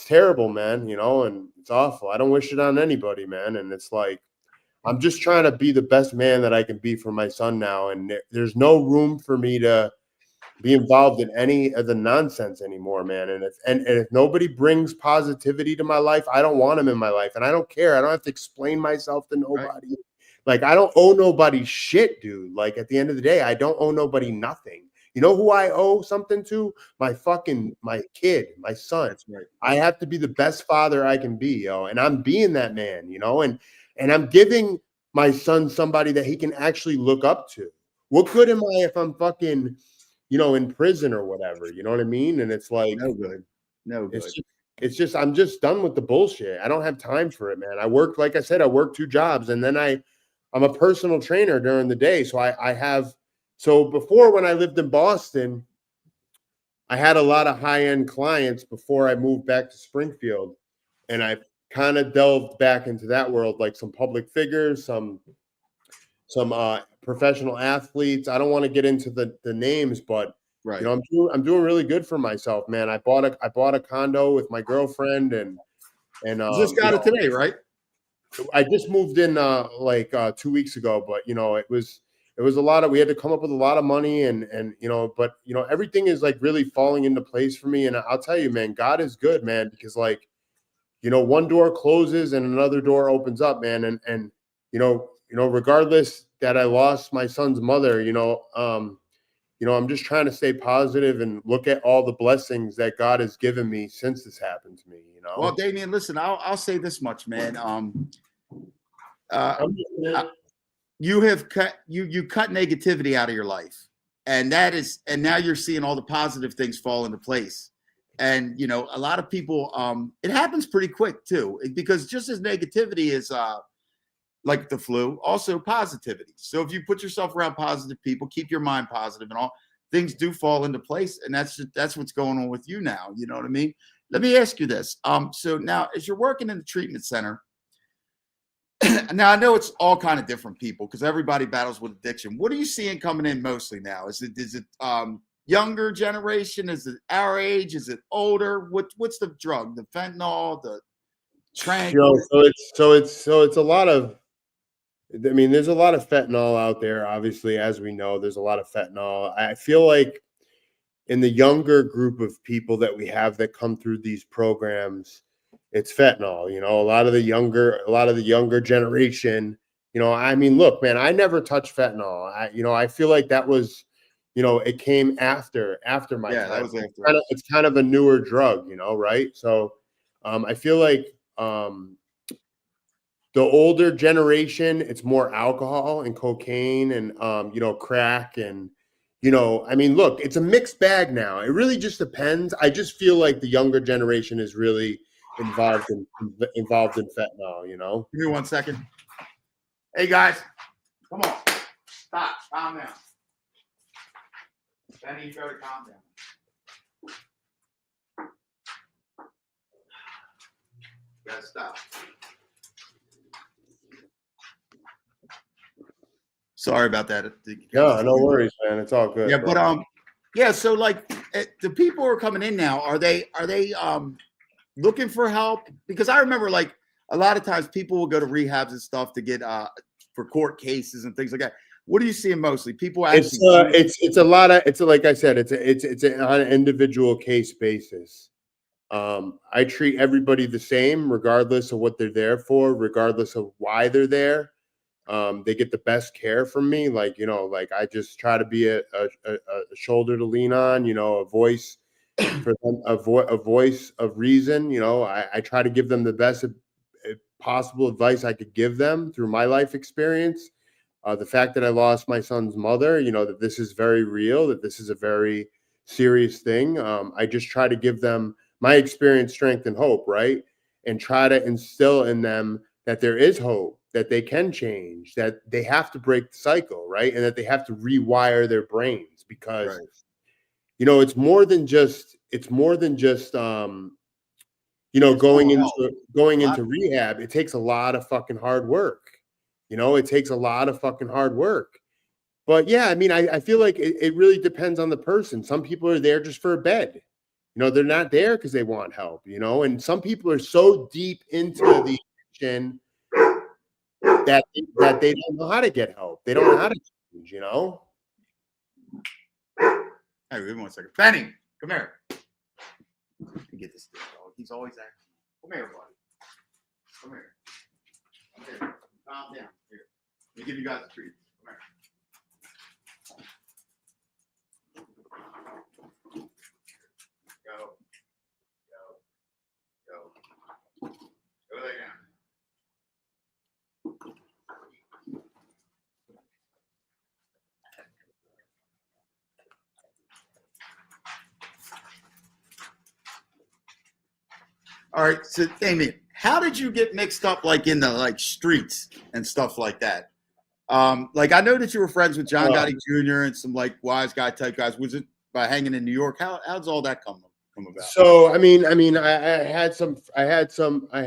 terrible, man, and it's awful. I don't wish it on anybody, man, and it's like, I'm just trying to be the best man that I can be for my son now, and there's no room for me to be involved in any of the nonsense anymore, man. And if nobody brings positivity to my life, I don't want them in my life, and I don't care. I don't have to explain myself to nobody. Right. Like, I don't owe nobody shit, dude. Like, at the end of the day, I don't owe nobody nothing. You know who I owe something to? My kid, my son. That's right. I have to be the best father I can be, and I'm being that man, and I'm giving my son somebody that he can actually look up to. What good am I if I'm fucking, in prison or whatever, you know what I mean? And it's like, no good. It's just, I'm just done with the bullshit. I don't have time for it, man. Like I said, I work 2 jobs, and then I'm a personal trainer during the day. So before, when I lived in Boston, I had a lot of high-end clients before I moved back to Springfield. And I kind of delved back into that world, like some public figures, some professional athletes. I don't want to get into the names, but right. I'm doing really good for myself, man. I bought a condo with my girlfriend, and you just got it today, right? I just moved in 2 weeks ago, but it was a lot of, we had to come up with a lot of money, and but everything is like really falling into place for me. And I'll tell you, man, God is good, man, because like, one door closes and another door opens up, man. And regardless that I lost my son's mother, I'm just trying to stay positive and look at all the blessings that God has given me since this happened to me, Well, Damien, listen, I'll say this much, man. You have cut negativity out of your life, and now you're seeing all the positive things fall into place. And a lot of people, it happens pretty quick too, because just as negativity is like the flu, also positivity. So if you put yourself around positive people, keep your mind positive and all, things do fall into place, and that's what's going on with you now. You know what I mean? Let me ask you this. So now, as you're working in the treatment center, now I know it's all kind of different people because everybody battles with addiction. What are you seeing coming in mostly now? Is it younger generation? Is it our age? Is it older? What's the drug? The fentanyl, the trank? So it's a lot of. I mean, there's a lot of fentanyl out there. Obviously, as we know, there's a lot of fentanyl. I feel like in the younger group of people that we have that come through these programs, it's fentanyl. You know, a lot of the younger generation. You know, I mean, look, man, I never touched fentanyl. I feel like that was, it came after my time. That was after. It's kind of a newer drug, right? So, I feel like the older generation, it's more alcohol and cocaine and crack and I mean, look, it's a mixed bag now. It really just depends. I just feel like the younger generation is really involved in fentanyl. Give me 1 second. Hey guys, come on, stop, calm down. Benny, you gotta calm down. You gotta stop. Sorry about that. No worries, man. It's all good. Yeah, bro. But so like the people who are coming in now, are they looking for help? Because I remember like a lot of times people will go to rehabs and stuff to get for court cases and things like that. What are you seeing mostly? People actually it's a lot of like I said, it's on an individual case basis. I treat everybody the same, regardless of what they're there for, regardless of why they're there. They get the best care from me. Like, like I just try to be a shoulder to lean on, a voice for them, a voice of reason. I try to give them the best possible advice I could give them through my life experience. The fact that I lost my son's mother, that this is very real, that this is a very serious thing. I just try to give them my experience, strength, and hope, right? And try to instill in them that there is hope, that they can change, that they have to break the cycle, right? And that they have to rewire their brains because, it's more than just going into rehab. It takes a lot of fucking hard work. It takes a lot of fucking hard work. But yeah, I mean, I feel like it really depends on the person. Some people are there just for a bed. They're not there because they want help, and some people are so deep into the addiction that they don't know how to get help. They don't know how to change, Hey, wait 1 second. Benny, come here. Get this thing, dog. He's always acting. Come here, buddy. Come here. Calm down. Here. Let me give you guys a treat. Come here. Go. Go lay down. All right, so Damien, how did you get mixed up like in the streets and stuff like that? Like I know that you were friends with John Gotti Jr. and some like Wiseguy type guys. Was it by hanging in New York? How's all that come about? So I had some I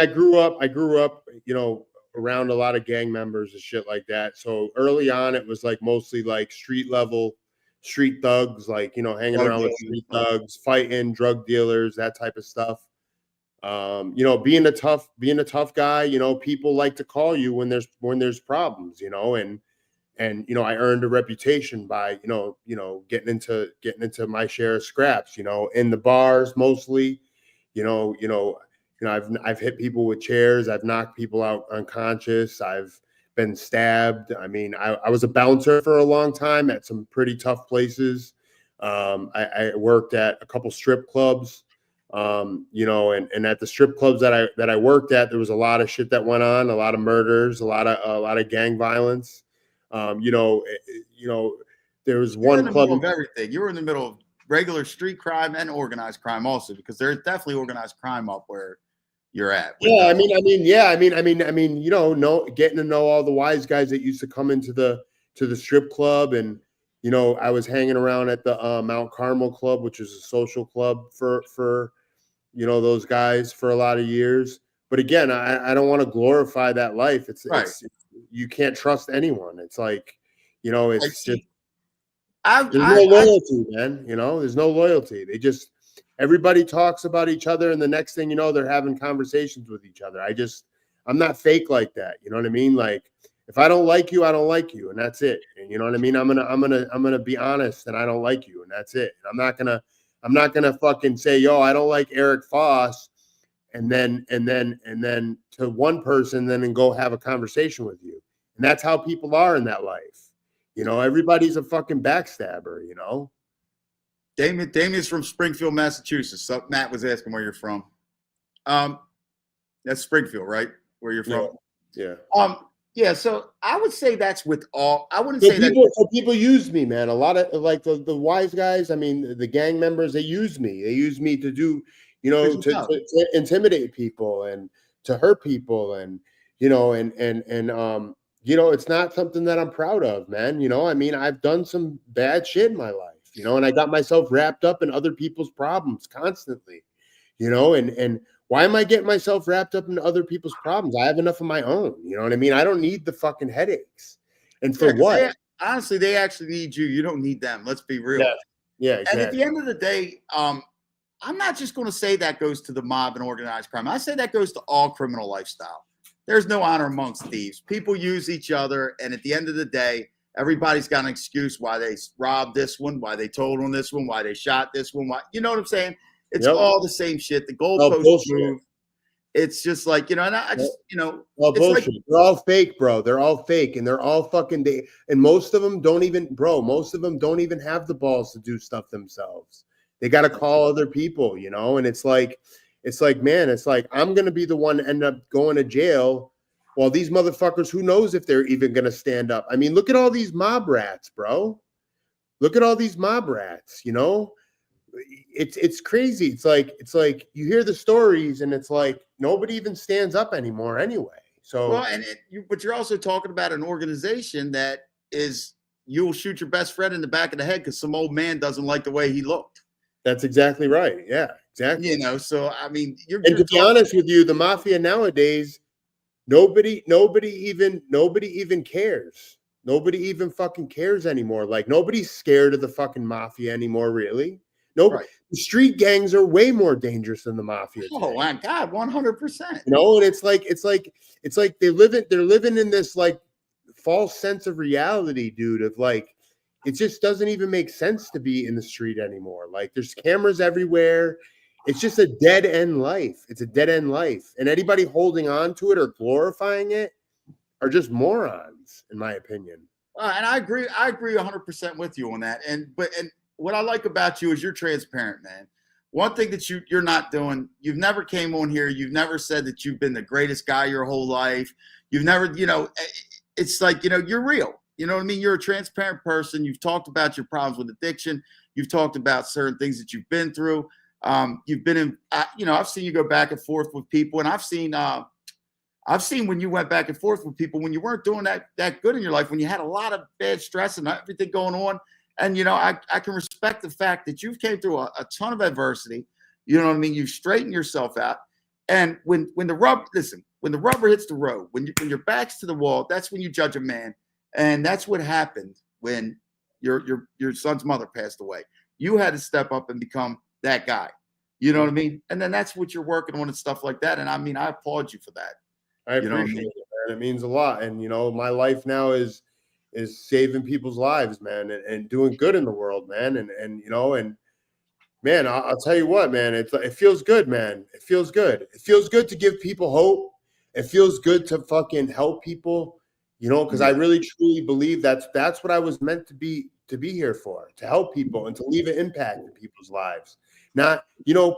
grew up around a lot of gang members and shit like that. So early on it was like mostly like street thugs, like, hanging around with street thugs, fighting drug dealers, that type of stuff. Being a tough guy, people like to call you when there's problems, and I earned a reputation by, getting into my share of scraps, in the bars mostly, I've hit people with chairs. I've knocked people out unconscious. I've been stabbed. I mean, I was a bouncer for a long time at some pretty tough places. I worked at a couple strip clubs, and at the strip clubs that I worked at, there was a lot of shit that went on, a lot of murders, a lot of gang violence. There was one club of everything. You were in the middle of regular street crime and organized crime also, because there's definitely organized crime up where you're at. Getting to know all the wise guys that used to come into the to the strip club, and I was hanging around at the Mount Carmel Club, which is a social club for those guys for a lot of years. But again, I don't want to glorify that life. It's you can't trust anyone. It's like, it's just there's no loyalty, man. There's no loyalty. Everybody talks about each other, and the next thing you know, they're having conversations with each other. I'm not fake like that. You know what I mean? Like, if I don't like you, I don't like you, and that's it. And you know what I mean? I'm gonna be honest, and I don't like you, and that's it. And I'm not gonna fucking say, yo, I don't like Eric Foss, and then to one person, then and go have a conversation with you. And that's how people are in that life. Everybody's a fucking backstabber. Damien's from Springfield, Massachusetts. So Matt was asking where you're from. That's Springfield, right? Where you're from? Yeah. Yeah. So I would say that's with all. I wouldn't So say people, that. So people use me, man. A lot of like the wise guys. I mean, the gang members. They use me. They use me to do, to intimidate people and to hurt people, and it's not something that I'm proud of, man. I mean, I've done some bad shit in my life. And I got myself wrapped up in other people's problems constantly, and why am I getting myself wrapped up in other people's problems? I have enough of my own. You know what I mean? I don't need the fucking headaches. And for what? Honestly, they actually need you. You don't need them. Let's be real. Yeah, exactly. And at the end of the day, I'm not just going to say that goes to the mob and organized crime. I say that goes to all criminal lifestyle. There's no honor amongst thieves. People use each other, and at the end of the day, everybody's got an excuse why they robbed this one, why they told on this one, why they shot this one. Why, you know what I'm saying? It's all the same shit. The goalposts move. It's just like, and I just, well, bullshit. Like, they're all fake, bro. They're all fake, and they're all fucking and most of them don't even have the balls to do stuff themselves. They got to call other people, and it's like, man, it's like, I'm going to be the one to end up going to jail while these motherfuckers, who knows if they're even going to stand up. I mean, look at all these mob rats, bro. Look at all these mob rats, It's crazy. It's like you hear the stories, and it's like nobody even stands up anymore anyway. So, well, but you're also talking about an organization that is, you'll shoot your best friend in the back of the head because some old man doesn't like the way he looked. That's exactly right. Yeah, exactly. So I mean, to be honest with you, the mafia nowadays, nobody even cares. Nobody even fucking cares anymore. Like, nobody's scared of the fucking mafia anymore, really. Nope. Right. The street gangs are way more dangerous than the mafia. Oh my God, 100%. And it's like they're living in this like false sense of reality, dude, of like, it just doesn't even make sense to be in the street anymore. Like, there's cameras everywhere. It's just a dead end life. It's a dead end life. And anybody holding on to it or glorifying it are just morons, in my opinion. And I agree 100% with you on that. And what I like about you is you're transparent, man. One thing that you're not doing, you've never came on here. You've never said that you've been the greatest guy your whole life. You've never, it's like, you're real. You know what I mean? You're a transparent person. You've talked about your problems with addiction. You've talked about certain things that you've been through. You've been in, I've seen you go back and forth with people, and I've seen when you went back and forth with people when you weren't doing that good in your life, when you had a lot of bad stress and everything going on. And, I can respect the fact that you've came through a ton of adversity. You know what I mean? You've straightened yourself out. And when the rubber hits the road, when your back's to the wall, that's when you judge a man. And that's what happened when your son's mother passed away. You had to step up and become that guy. You know what I mean? And then that's what you're working on and stuff like that. And I mean, I applaud you for that. I appreciate it, man. It means a lot. And, my life now is saving people's lives, man, and doing good in the world, man. And man, I'll tell you what, man, it feels good, man. It feels good. It feels good to give people hope. It feels good to fucking help people, because I really truly believe that's what I was meant to be here for, to help people and to leave an impact in people's lives. Not,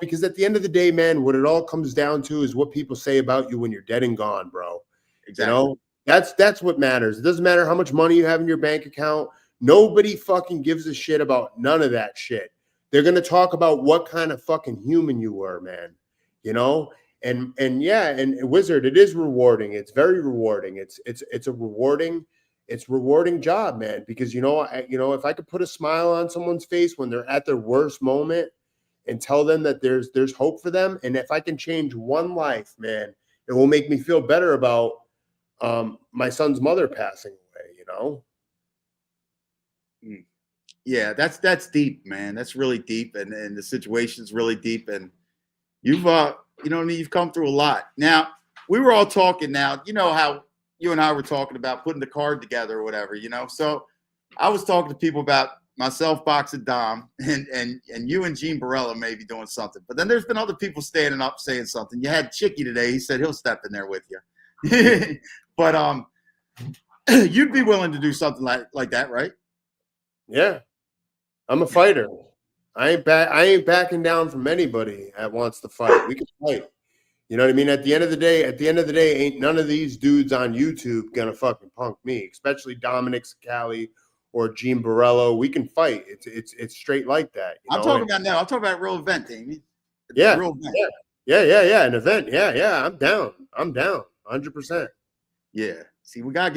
because at the end of the day, man, what it all comes down to is what people say about you when you're dead and gone, bro. Exactly. That's what matters. It doesn't matter how much money you have in your bank account. Nobody fucking gives a shit about none of that shit. They're going to talk about what kind of fucking human you were, man. And Wizard, it is rewarding. It's very rewarding. It's a rewarding it's rewarding job, man, because if I could put a smile on someone's face when they're at their worst moment and tell them that there's hope for them, and if I can change one life, man, it will make me feel better about my son's mother passing away. Yeah, that's deep, man. That's really deep, and the situation's really deep, and you've you've come through a lot. Now, we were all talking now, how you and I were talking about putting the card together or whatever, So I was talking to people about myself boxing Dom and you and Gene Barella maybe doing something. But then there's been other people standing up saying something. You had Chicky today. He said he'll step in there with you. But you'd be willing to do something like that, right? Yeah. I'm a fighter. I ain't backing down from anybody that wants to fight. We can fight. You know what I mean? At the end of the day, ain't none of these dudes on YouTube gonna fucking punk me, especially Dominic Sicali or Gene Barello. We can fight. It's straight like that. I'm talking about now. I'm talking about a real event, Damien. Yeah. Real event. Yeah. An event. Yeah. I'm down. 100%. Yeah. See, we got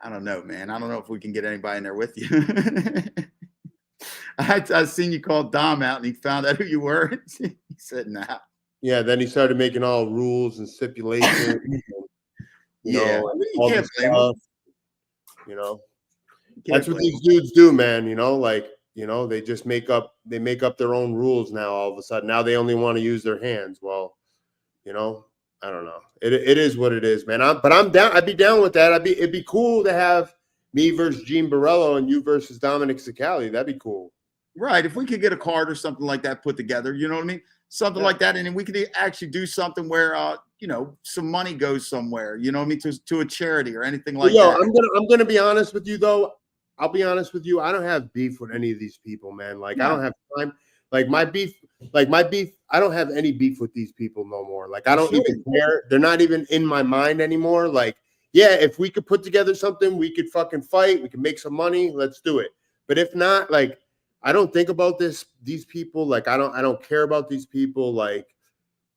I don't know, man. I don't know if we can get anybody in there with you. I seen you call Dom out and he found out who you were. He said, nah. Yeah, then he started making all rules and stipulations. You can't blame him. That's what these dudes do, man. They just make up their own rules now all of a sudden. Now they only want to use their hands. Well, I don't know. It is what it is, man. I'm down. I'd be down with that. It'd be cool to have me versus Gene Barello and you versus Dominic Sicali. That'd be cool. Right. If we could get a card or something like that put together, you know what I mean? Something like that. And then we could actually do something where, some money goes somewhere, you know what I mean? To a charity or anything like that. I'm going to be honest with you though. I'll be honest with you. I don't have beef with any of these people, man. I don't have time. My beef, I don't have any beef with these people no more. I don't even care. They're not even in my mind anymore. Yeah, if we could put together something, we could fucking fight. We can make some money. Let's do it. But if not, I don't think about these people. I don't care about these people.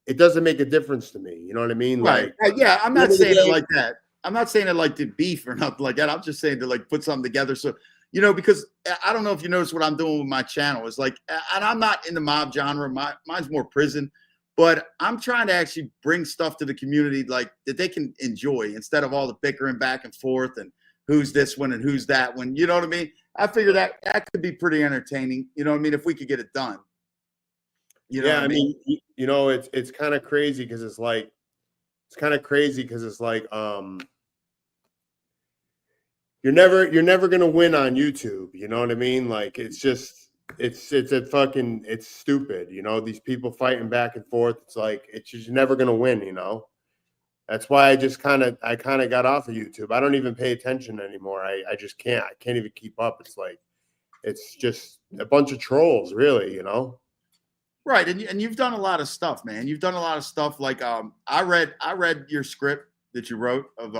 It doesn't make a difference to me. You know what I mean? Right. Yeah. I'm not saying it like that. I'm not saying it like to beef or nothing like that. I'm just saying to put something together. So, because I don't know if you notice what I'm doing with my channel is and I'm not in the mob genre. Mine's more prison, but I'm trying to actually bring stuff to the community that they can enjoy instead of all the bickering back and forth and who's this one and who's that one. You know what I mean? I figure that could be pretty entertaining. You know what I mean? If we could get it done. I mean, it's kind of crazy because you're never gonna win on YouTube. You know what I mean? It's stupid. These people fighting back and forth. It's just never gonna win. That's why I kind of got off of YouTube. I don't even pay attention anymore. I just can't. I can't even keep up. It's just a bunch of trolls, really. Right, and you've done a lot of stuff, man. You've done a lot of stuff. I read your script that you wrote of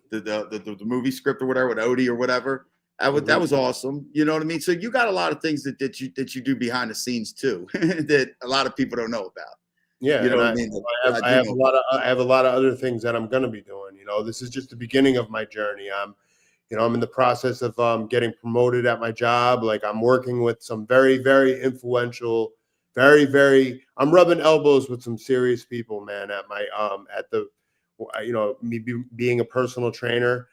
the movie script or whatever with Odie or whatever. That was awesome. You know what I mean? So you got a lot of things that you do behind the scenes too that a lot of people don't know about. Yeah, you know what I mean? I have a lot of other things that I'm going to be doing. This is just the beginning of my journey. I'm in the process of getting promoted at my job. I'm working with some very, very influential, I'm rubbing elbows with some serious people, man, at my being a personal trainer.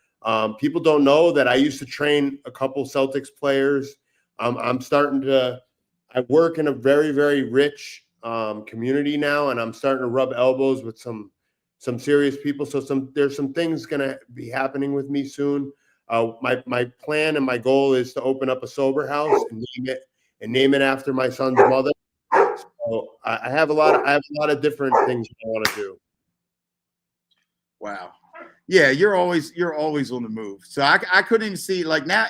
People don't know that I used to train a couple Celtics players. I work in a very, very rich community now, and I'm starting to rub elbows with some serious people. So there's some things gonna be happening with me soon. My plan and my goal is to open up a sober house and name it after my son's mother. So I have a lot of different things I want to do. Wow. Yeah, you're always on the move. So I couldn't even see now.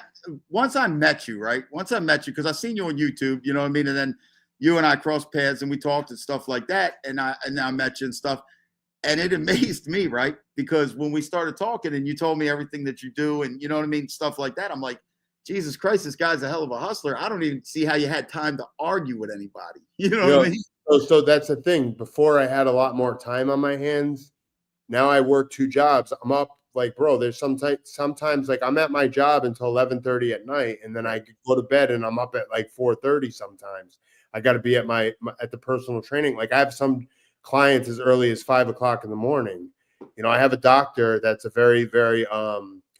Once I met you, right? Once I met you, because I seen you on YouTube, you know what I mean, and then you and I crossed paths and we talked and stuff like that, and I met you and stuff, and it amazed me, right? Because when we started talking and you told me everything that you do and you know what I mean, stuff like that, I'm like, Jesus Christ, this guy's a hell of a hustler. I don't even see how you had time to argue with anybody. You know what I mean? So that's the thing. Before I had a lot more time on my hands. now I work 2 jobs. I'm up like, bro, there's sometimes like I'm at my job until 11:30 at night, and then I go to bed and I'm up at like 4:30 sometimes. I got to be at at the personal training. Like I have some clients as early as 5 o'clock in the morning. You know, I have a doctor that's a very, very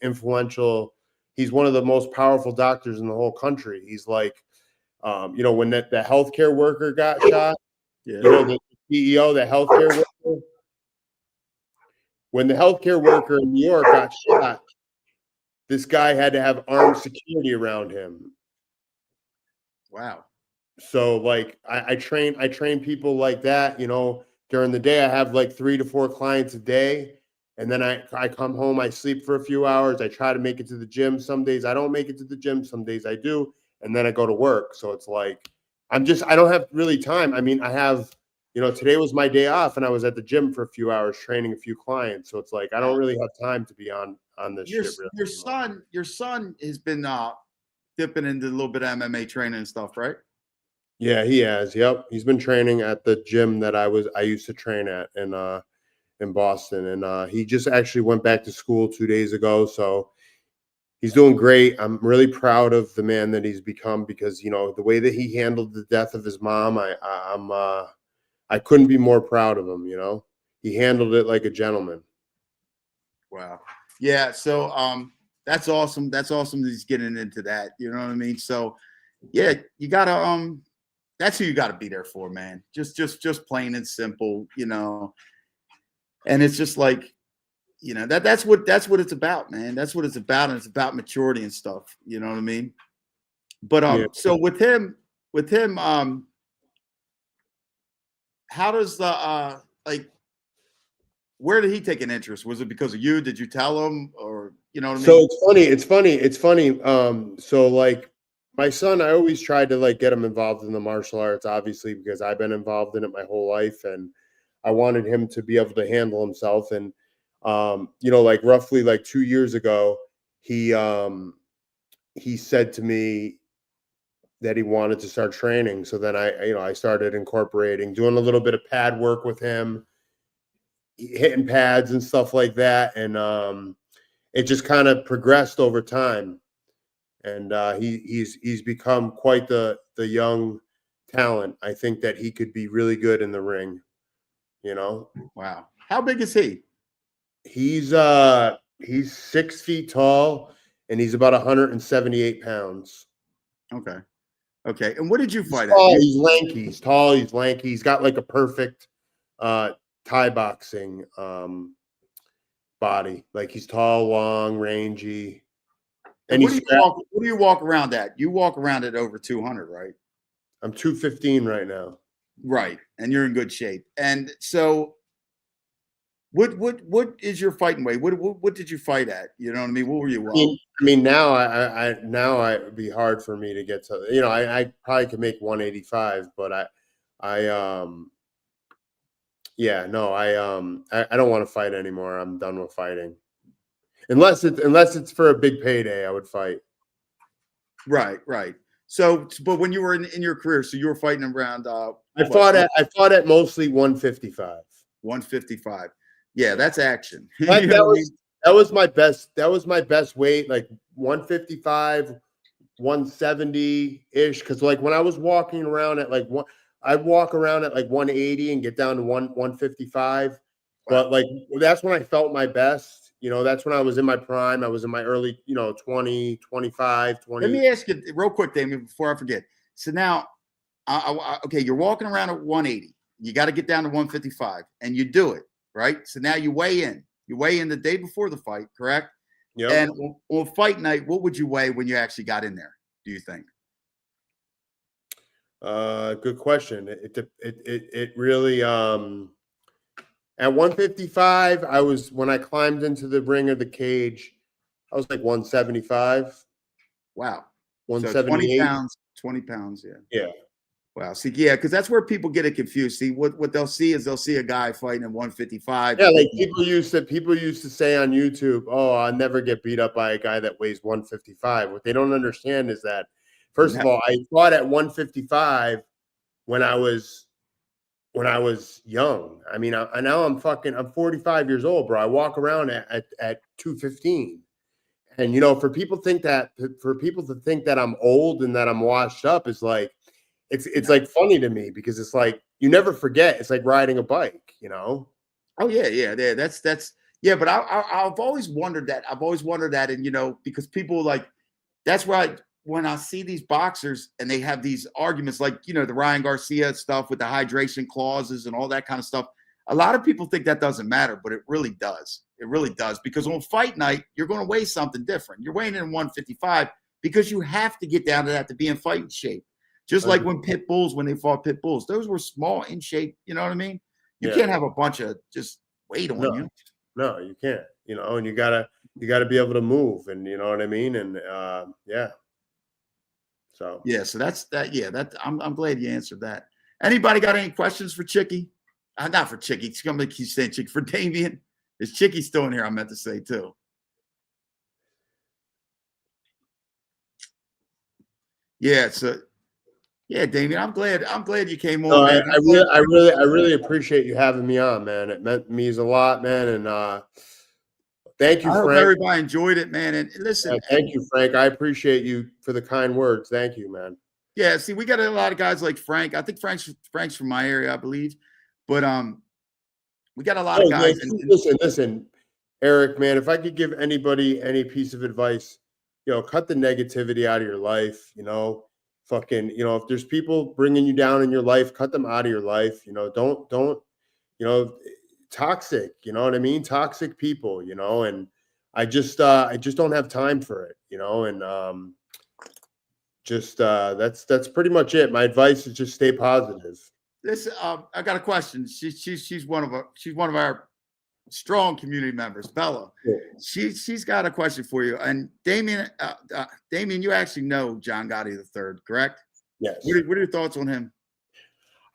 influential. He's one of the most powerful doctors in the whole country. He's like, you know, when the healthcare worker got shot, Yeah. you know, the CEO, the healthcare worker, when the healthcare worker in New York got shot, this guy had to have armed security around him. Wow. So like I train people like that, you know, during the day I have like 3 to 4 clients a day. And then I come home, I sleep for a few hours. I try to make it to the gym. Some days I don't make it to the gym, some days I do, and then I go to work. So it's like I don't have really time. I mean, I have, you know, today was my day off and I was at the gym for a few hours training a few clients. So it's like I don't really have time to be on this shit really. Your son has been dipping into a little bit of MMA training and stuff, right? Yeah, he has. Yep. He's been training at the gym that I used to train at in Boston. And he just actually went back to school 2 days ago. So he's doing great. I'm really proud of the man that he's become because, you know, the way that he handled the death of his mom, I couldn't be more proud of him, you know. He handled it like a gentleman. Wow. Yeah, so that's awesome. That's awesome that he's getting into that. You know what I mean? So yeah, you gotta that's who you gotta be there for, man. Just plain and simple, you know. And it's just like, you know, that's what it's about, man. That's what it's about, and it's about maturity and stuff. You know what I mean? But Yeah. so with him, how does the like where did he take an interest? Was it because of you? Did you tell him, or you know what I mean? So it's funny. So like my son, I always tried to like get him involved in the martial arts, obviously, because I've been involved in it my whole life, and I wanted him to be able to handle himself. And you know, like roughly like 2 years ago, he said to me that he wanted to start training. So then I started incorporating, doing a little bit of pad work with him, hitting pads and stuff like that. And it just kind of progressed over time. And he's become quite the young talent. I think that he could be really good in the ring, you know. Wow. How big is he? He's 6 feet tall and he's about 178 pounds. Okay. Okay. And what did you fight Tall, at? he's lanky. He's tall. He's lanky. He's got like a perfect Thai boxing body. Like he's tall, long, rangy. And what do you walk around at? You walk around at over 200, right? I'm 215 right now. Right. And you're in good shape. And so what is your fighting weight? What did you fight at? You know what I mean? What were you? I mean, now I it would be hard for me to get to. You know, I probably could make 185, but yeah, no, I don't want to fight anymore. I'm done with fighting. Unless it's for a big payday, I would fight. Right, right. So, but when you were in your career, so you were fighting around. I fought at mostly 155. 155. Yeah, that's action. That was my best. That was my best weight, like 155, 170 ish. Because like when I was walking around at like one, I'd walk around at like 180 and get down to 155. But like that's when I felt my best. You know, that's when I was in my prime. I was in my early, 20, 25, 20. Let me ask you real quick, Damien, before I forget. So now, okay, you're walking around at 180. You got to get down to 155, and you do it, right? So now you weigh in. You weigh in the day before the fight, correct? Yeah. And on fight night, what would you weigh when you actually got in there? Do you think? Good question. It really at 155, when I climbed into the ring of the cage, I was like 175. Wow. 178. So 20 pounds, yeah. Yeah. Wow. See, yeah, because that's where people get it confused. See, what they'll see is they'll see a guy fighting at 155. Yeah, like people used to say on YouTube, "Oh, I'll never get beat up by a guy that weighs 155." What they don't understand is that, first of all, I fought at 155 when I was when I was young. I mean, I now I'm 45 years old, bro. I walk around at 215. And for people to think that I'm old and that I'm washed up is like it's like funny to me, because it's like you never forget. It's like riding a bike, Oh yeah. That's yeah. But I've always wondered that. And because people like that's why when I see these boxers and they have these arguments, like the Ryan Garcia stuff with the hydration clauses and all that kind of stuff. A lot of people think that doesn't matter, but it really does. It really does, because on fight night, you're going to weigh something different. You're weighing in 155 because you have to get down to that to be in fighting shape. Just like when they fought pit bulls, those were small in shape. You know what I mean? You can't have a bunch of just weight on you. No, you can't. And you gotta be able to move, and you know what I mean. And yeah. So yeah, so that's that. Yeah, I'm glad you answered that. Anybody got any questions for Chicky? Not for Chicky. Somebody keeps saying Chicky. For Damien. Is Chicky still in here? I meant to say too. Yeah, so yeah, Damien, I'm glad you came on, man. I really appreciate you having me on, man. It means a lot, man. And thank you, I hope Frank. everybody enjoyed it, man. And listen, thank you, Frank. I appreciate you for the kind words. Thank you, man. Yeah, see, we got a lot of guys like Frank. I think Frank's from my area, I believe. But we got a lot of guys. Listen, Eric, man, if I could give anybody any piece of advice, cut the negativity out of your life. If there's people bringing you down in your life, cut them out of your life. Don't toxic. You know what I mean? Toxic people. And I just don't have time for it. And that's pretty much it. My advice is just stay positive. I got a question. She's one of our strong community members, Bella. Yeah. She's got a question for you. And Damien, you actually know John Gotti III, correct? Yes. What are your thoughts on him?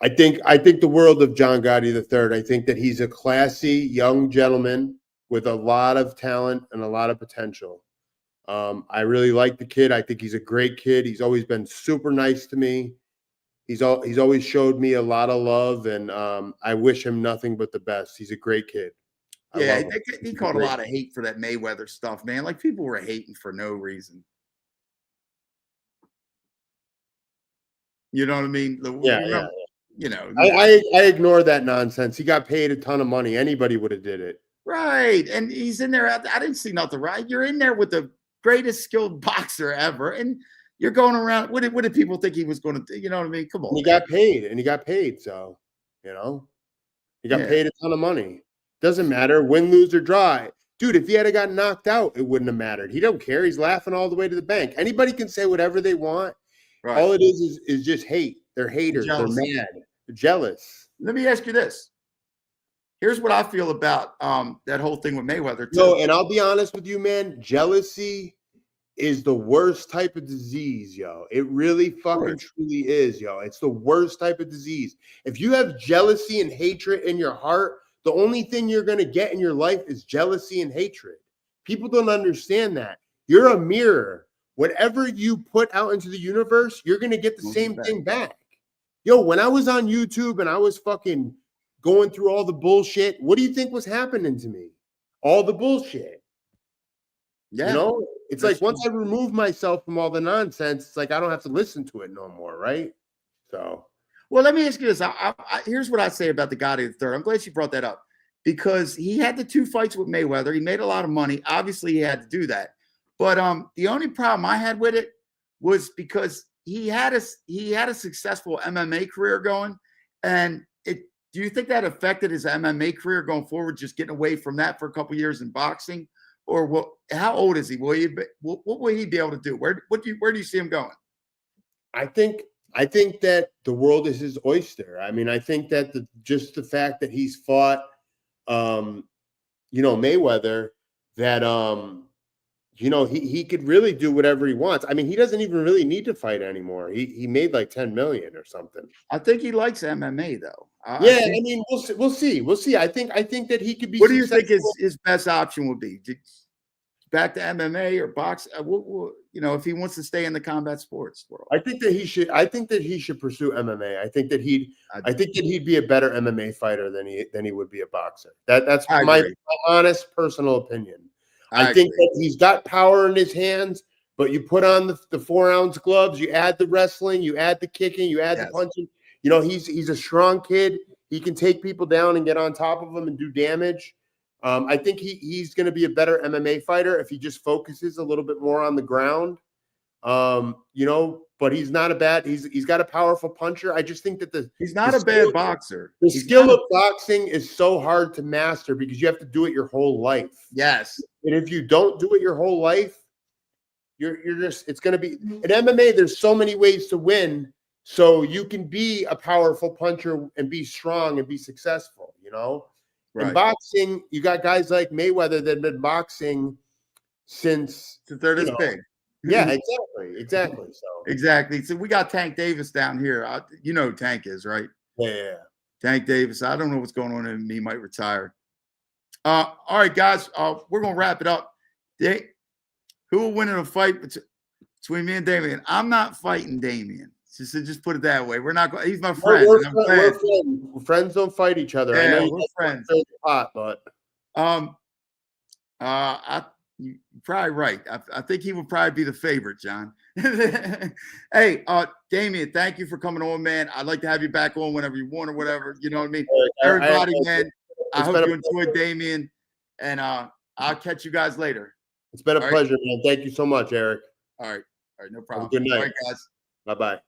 I think the world of John Gotti III. I think that he's a classy young gentleman with a lot of talent and a lot of potential. I really like the kid. I think he's a great kid. He's always been super nice to me. He's always showed me a lot of love, and I wish him nothing but the best. He's a great kid. Yeah, he caught a lot of hate for that Mayweather stuff, man. Like, people were hating for no reason. You know what I mean? Yeah. I ignore that nonsense. He got paid a ton of money. Anybody would have did it. Right. And he's in there. I didn't see nothing, right? You're in there with the greatest skilled boxer ever, and you're going around. What did people think he was going to do? You know what I mean? Come on. He got paid. So, he got paid a ton of money. Doesn't matter, win, lose, or draw. Dude, if he had got knocked out, it wouldn't have mattered. He don't care. He's laughing all the way to the bank. Anybody can say whatever they want. Right. All it is just hate. They're haters. They're mad. They're jealous. Let me ask you this. Here's what I feel about that whole thing with Mayweather, too. No, and I'll be honest with you, man. Jealousy is the worst type of disease, yo. It really fucking truly is, yo. It's the worst type of disease. If you have jealousy and hatred in your heart, the only thing you're going to get in your life is jealousy and hatred. People don't understand that. You're a mirror. Whatever you put out into the universe, you're going to get the same thing back. Yo, when I was on YouTube and I was fucking going through all the bullshit, what do you think was happening to me? All the bullshit. Yeah. It's like once I remove myself from all the nonsense, it's like I don't have to listen to it no more, right? So. Well, let me ask you this. Here's what I say about the Gotti III. I'm glad you brought that up, because he had the 2 fights with Mayweather. He made a lot of money. Obviously, he had to do that. But the only problem I had with it was because he had a successful MMA career going, and do you think that affected his MMA career going forward, just getting away from that for a couple of years in boxing? Or what? How old is he? What will he be able to do? Where do you see him going? I think that the world is his oyster. I mean, I think that just the fact that he's fought, Mayweather, that he could really do whatever he wants. I mean, he doesn't even really need to fight anymore. He made like 10 million or something. I think he likes MMA though. I mean, we'll see. I think that he could be. What do you think his best option would be? back to MMA or box? You know, if he wants to stay in the combat sports world, I think that he should. I think that he should pursue MMA. I think that he'd be a better MMA fighter than he would be a boxer. That's my honest personal opinion. I think that he's got power in his hands, but you put on the 4-ounce gloves, you add the wrestling, you add the kicking, you add the punching. You know, he's a strong kid. He can take people down and get on top of them and do damage. I think he's going to be a better MMA fighter if he just focuses a little bit more on the ground. You know, but he's not a bad. He's got a powerful puncher. I just think that he's not a bad boxer. The skill of boxing is so hard to master because you have to do it your whole life. Yes, and if you don't do it your whole life, you're just it's going to be in MMA. There's so many ways to win, so you can be a powerful puncher and be strong and be successful. You know, in boxing, you got guys like Mayweather that have been boxing since they're this big. Yeah, exactly. Exactly. So we got Tank Davis down here. You know who Tank is, right? Yeah. Tank Davis. I don't know what's going on, and he might retire. All right, guys. We're gonna wrap it up. Who will win in a fight between me and Damien? I'm not fighting Damien. Just put it that way. We're not going. He's my friend. We're friends. Friends don't fight each other. Yeah, I know we're friends. Hot, but you're probably right. I think he would probably be the favorite, John. Hey, Damien, thank you for coming on, man. I'd like to have you back on whenever you want or whatever. You know what I mean? Everybody, man, I hope you enjoyed Damien, and I'll catch you guys later. It's been a pleasure, man. Thank you so much, Eric. All right, no problem. Good night. All right, guys. Bye-bye.